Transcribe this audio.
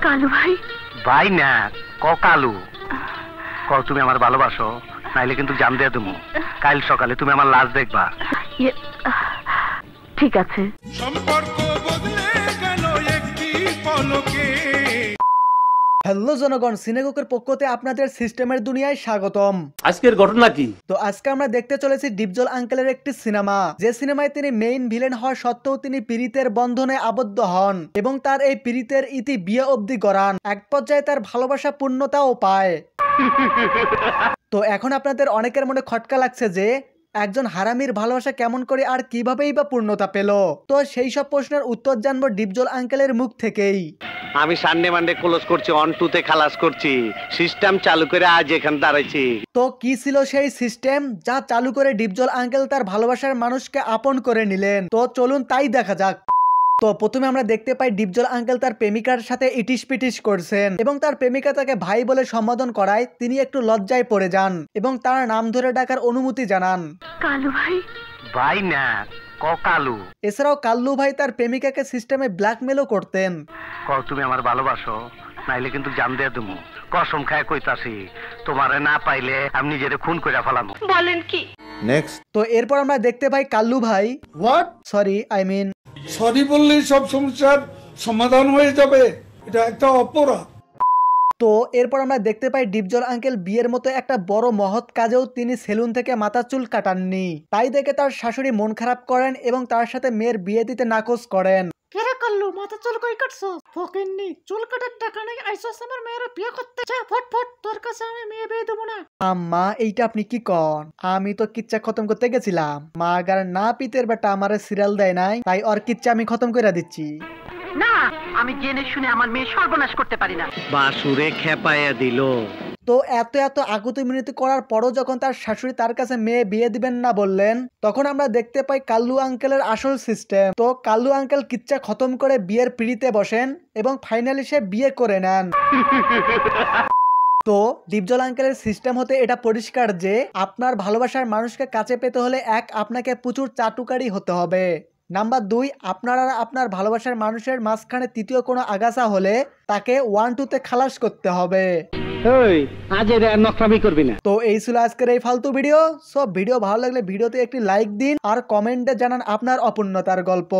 কালু ভাই। ভাই না, ক কালু। ক তুমি আমার ভালোবাসো, নাইলে কিন্তু জান দিয়ে দেবো। কাল সকালে তুমি আমার লাশ দেখবা। ঠিক আছে। সম্পর্ক বদলে গেল একটি পলকে। হ্যালো জনগণ, সিনেগোকের পক্ষতে আপনাদের সিস্টেমের দুনিয়ায় স্বাগতম। আজকের ঘটনা কি? তো আজকে আমরা দেখতে চলেছি ডিপজল আঙ্কেলের একটি সিনেমা, যে সিনেমায় তিনি মেইন ভিলেন হওয়া সত্ত্বেও তিনি পীড়িতের বন্ধনে আবদ্ধ হন এবং তার এই পীড়িতের ইতি বিয়ে অবধি গড়ান। এক পর্যায়ে তার ভালোবাসা পূর্ণতাও পায়। তো এখন আপনাদের অনেকের মনে খটকা লাগছে যে একজন হারামির ভালোবাসা কেমন করে আর কিভাবেই বা পূর্ণতা পেল। তো সেই সব প্রশ্নের উত্তর জানবো ডিপজল আঙ্কেলের মুখ থেকেই। আমি সানডে মানডে ক্লোজ করছি, অন টুতে খালাস করছি, সিস্টেম চালু করে আজ এখানে দাঁড়াইছি। তো কি ছিল সেই সিস্টেম যা চালু করে ডিপজল আঙ্কেল তার ভালোবাসার মানুষকে আপন করে নিলেন? তো চলুন তাই দেখা যাক। তো প্রথমে আমরা দেখতে পাই ডিপজল আঙ্কেল তার প্রেমিকার সাথে ইটিস পিটিস করছেন এবং তার প্রেমিকা তাকে ভাই বলে সম্বোধন করায় তিনি একটু লজ্জায় পড়ে যান এবং তার নাম ধরে ডাকার অনুমতি জানান। কালু ভাই। ভাই না, ক কালু। এছাড়াও কাল্লু ভাই তার প্রেমিকাকে সিস্টেমে ব্ল্যাকমেলও করতেন। ক তুমি আমার ভালোবাসো, নাইলে কিন্তু জান দিয়ে দেবো। কসম খায় কইতাছি, তোমারে না পাইলে আমি নিজেরে খুন করে ফেলাম। বলেন কি? নেক্সট। তো এরপর আমরা দেখতে পাই কাল্লু ভাই সরি বললেই সব সমস্যার সমাধান হয়ে যাবে, এটা একটা অপরাধ। তো এরপর আমরা দেখতে পাই ডিপজল আঙ্কেল বিয়ের মতো একটা বড় মহৎ কাজেও তিনি সেলুন থেকে মাথা চুল কাটাননি। তাই দেখে তার শাশুড়ি মন খারাপ করেন এবং তার সাথে মেয়ের বিয়ে দিতে নাকচ করেন। কেরে কাল্লু, মাথা চুল কই কাটছো? ফকিন্নি, চুল কাটার টাকা নাই, আইছস আমার মেয়ের বিয়ে করতে। যা ফটফট, তোর কাছে আমি মেয়ে বিয়ে দেবো না। আম্মা এইটা আপনি কি কন? আমি তো কিচ্ছা খতম করতে গেছিলাম। মা গার না পিতের বেটা আমারে সিরিয়াল দেয় নাই, তাই ওর কিচ্ছা আমি খতম করে দিচ্ছি। না, আমি জেনে শুনে আমার মেয়ে সর্বনাশ করতে পারি না। বাসুরে খেপায়া দিল। তো এত আকুতি মিনতি করার পরও যখন তার শাশুড়ি তার কাছে মেয়ে বিয়ে দিবেন না বললেন, তখন আমরা দেখতে পাই কাল্লু আঙ্কেলের আসল সিস্টেম। তো কাল্লু আঙ্কেল কিচ্ছা খতম করে বিয়ের পিড়িতে বসেন এবং ফাইনালি সে বিয়ে করে নেন। তো ডিপজল আঙ্কেলের সিস্টেম হতে এটা পরিষ্কার যে আপনার ভালোবাসার মানুষকে কাছে পেতে হলে আপনাকে প্রচুর চাটুকারি হতে হবে। নাম্বার 2, আপনার আর আপনার ভালোবাসার মানুষের মাঝখানে তৃতীয় কোনো আগাছা হলে তাকে 1-2 খালাস করতে হবে। তো এই ছিল আজকের এই ফালতু ভিডিও। সব ভিডিও ভালো লাগলে ভিডিওতে একটি লাইক দিন আর কমেন্টে জানান আপনার অপূর্ণতার গল্প।